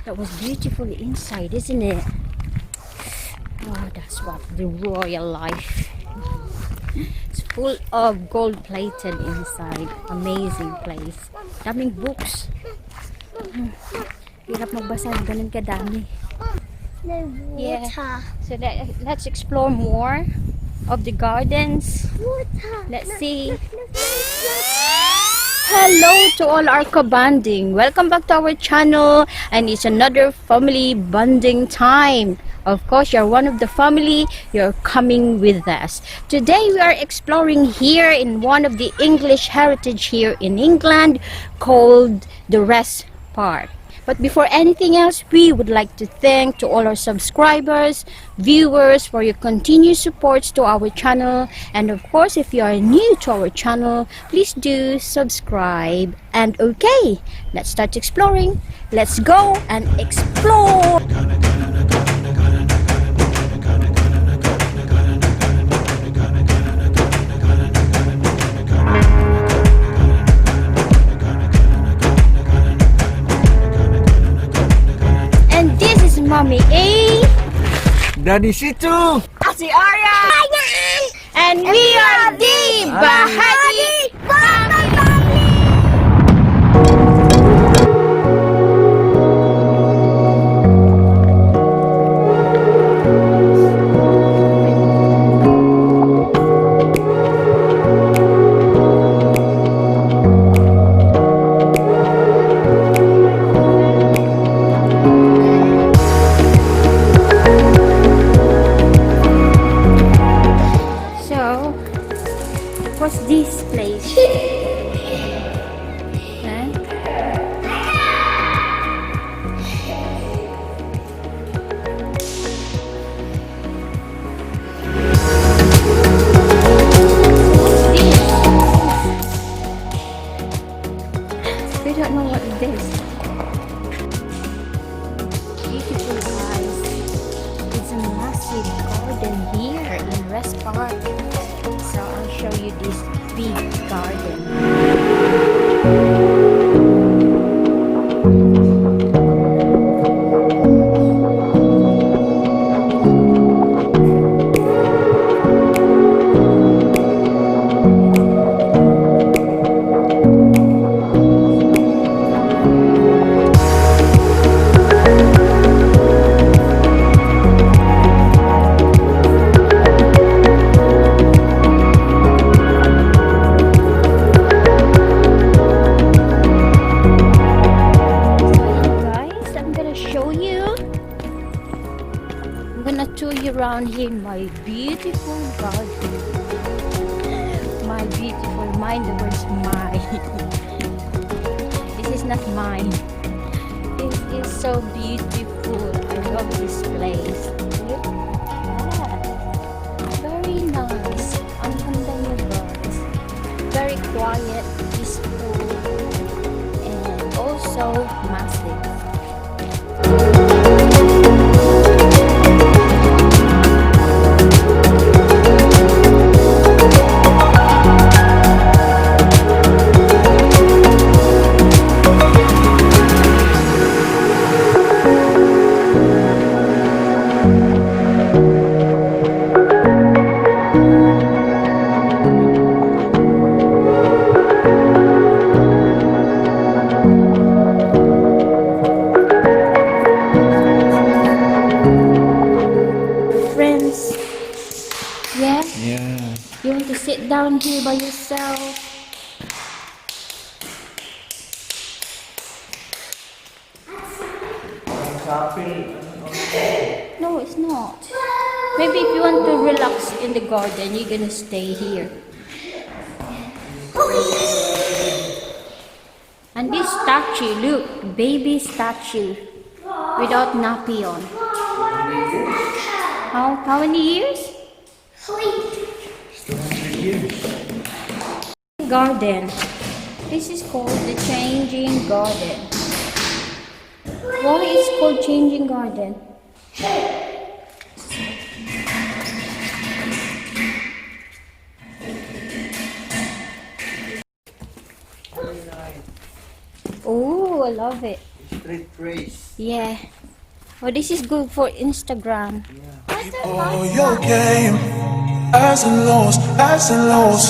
That was beautiful inside, isn't it? Oh, that's what the royal life. It's full of gold plated inside. Amazing place. Daming books. Hirap magbasa, ganun kadami. Yeah. So let's explore more of the gardens. Let's see. Hello to all our kabanding. Welcome back to our channel, and it's another family bonding time. Of course, you're one of the family. You're coming with us. Today we are exploring here in one of the English heritage here in England called the Wrest Park. But before anything else, we would like to thank to all our subscribers, viewers for your continued supports to our channel. And of course, if you are new to our channel, please do subscribe. And okay, let's start exploring. Let's go and explore. Mommy A, Daddy Situ, si Arya, and we are the Bahadi family. What's this place? Huh? We don't know what it is. Beautiful guys. It's a massive garden here in Wrest Park. So I'll show you this big garden. Around here in my beautiful garden. My beautiful, mind the words my. This is not mine. This is so beautiful. I love this place. Look at that. Very nice. Ang ganda niyo guys. Very quiet, peaceful, and also massive. You want to sit down here by yourself? No, it's not. Maybe if you want to relax in the garden, you're gonna stay here. And this statue, look, baby statue without nappy on. How many years? Garden. This is called the changing garden. Why is it called changing garden? Oh, I love it. street race. Yeah. Oh, this is good for Instagram. Oh, your game, highs and lows, highs and lows.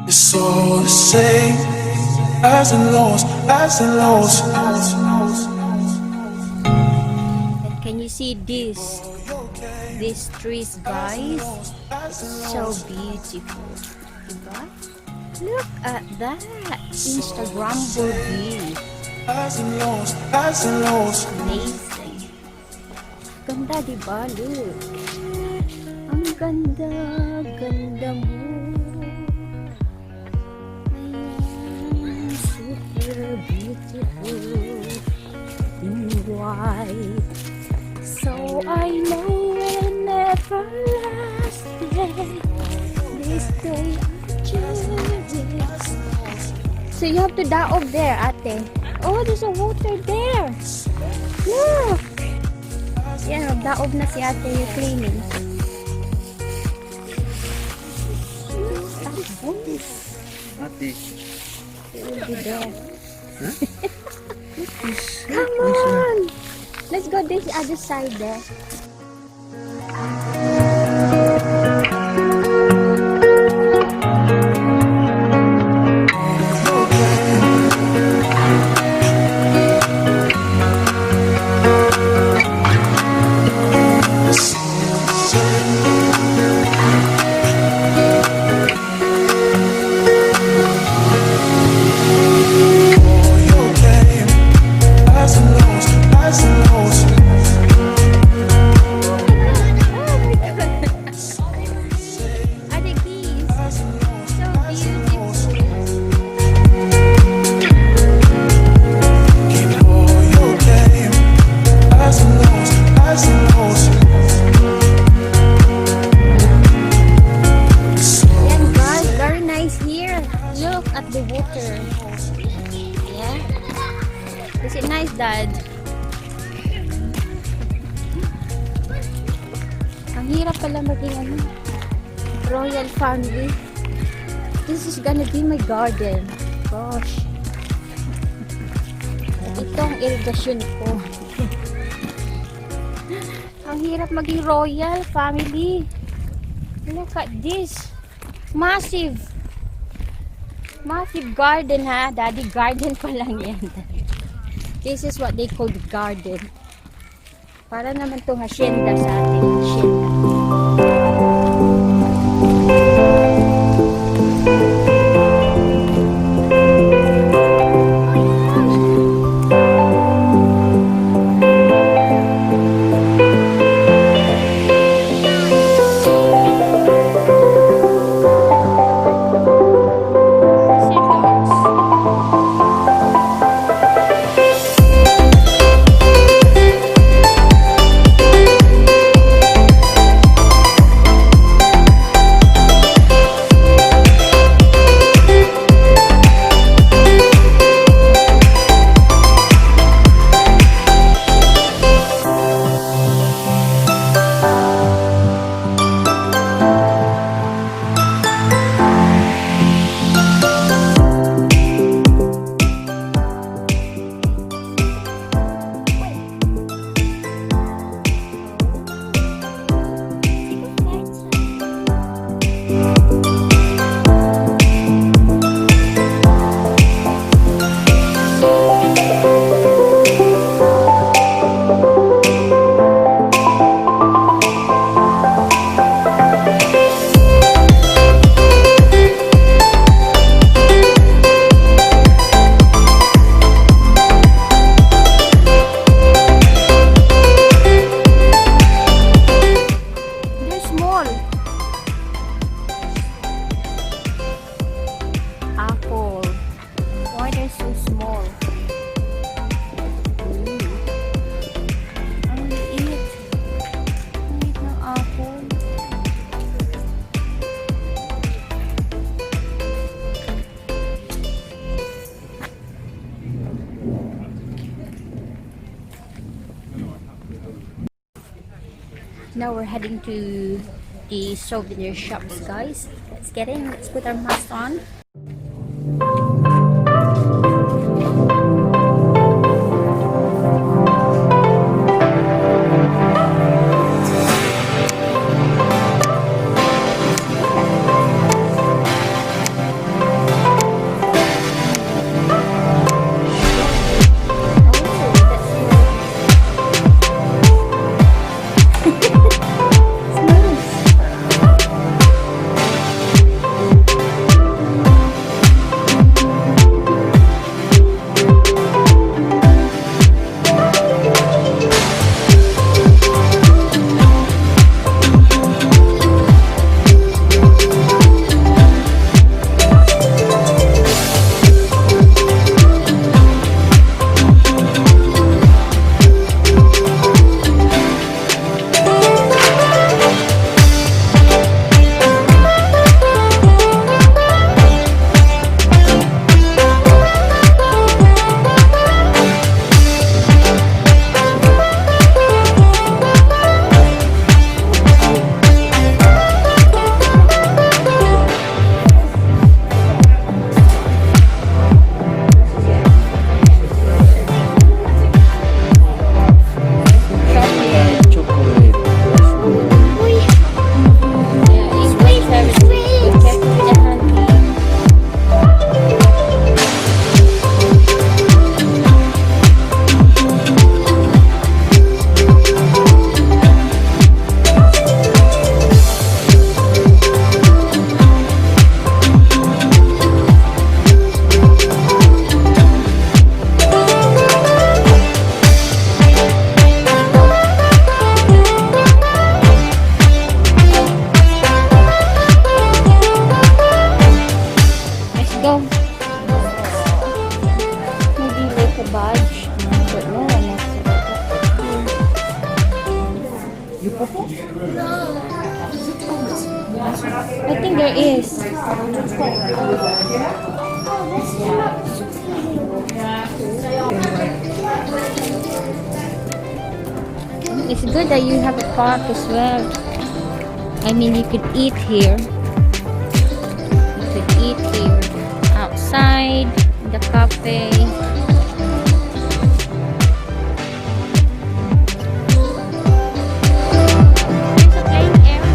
It's all the same, highs and lows, highs and lows. And can you see this? These trees, guys. It's so beautiful. Diba? Look at that. Instagrammable view. Highs and lows, highs and lows. Amazing. Ganda, diba? Look. Ang ganda. Ganda mo. Ayan. Super beautiful. In white. So I know we'll never last day. This day I choose. So you have to daog there, ate. Oh, there's a water there. Look. Yan, magdaog na si ate yung cleaning. Ate. It will be there. Huh? Come on. Let's go this other side there. Is it nice, Dad? Ang hirap pala maging royal family. This is gonna be my garden. Gosh. Ito ang irigasyon ko. Ang hirap maging royal family. Look at this. Massive. Massive garden, ha? Daddy, garden pa lang yan. This is what they call the garden. Para naman itong hacienda sa atin. Hacienda. Now we're heading to the souvenir shops, guys. Let's get in. Let's put our mask on. a badge. But no one has I think there is. It's good that you have a park as well. I mean, you could eat here. You could eat here outside the cafe. There's a playing area.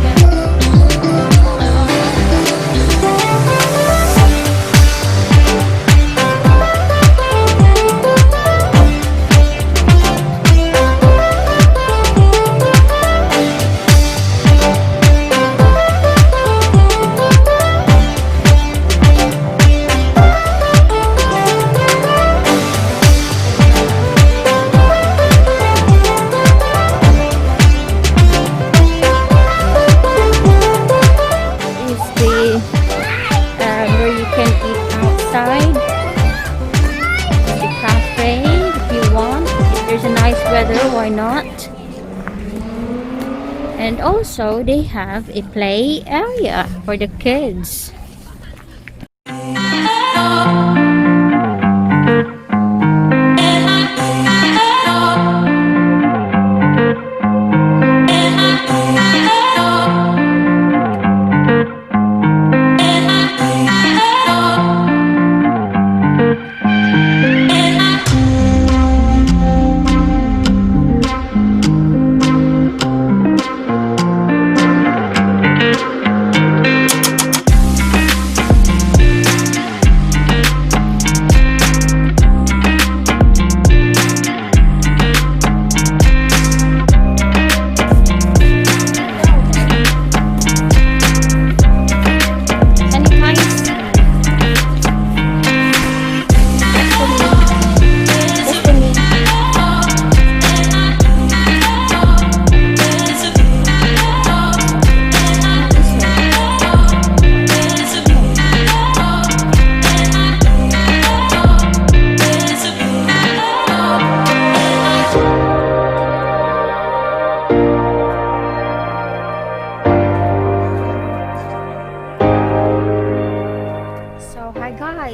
Where you can eat outside the cafe if you want. If there's a nice weather, why not? And also they have a play area for the kids.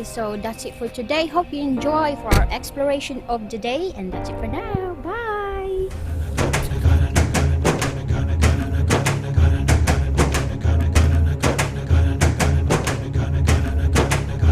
So that's it for today. Hope you enjoy for our exploration of the day, and that's it for now.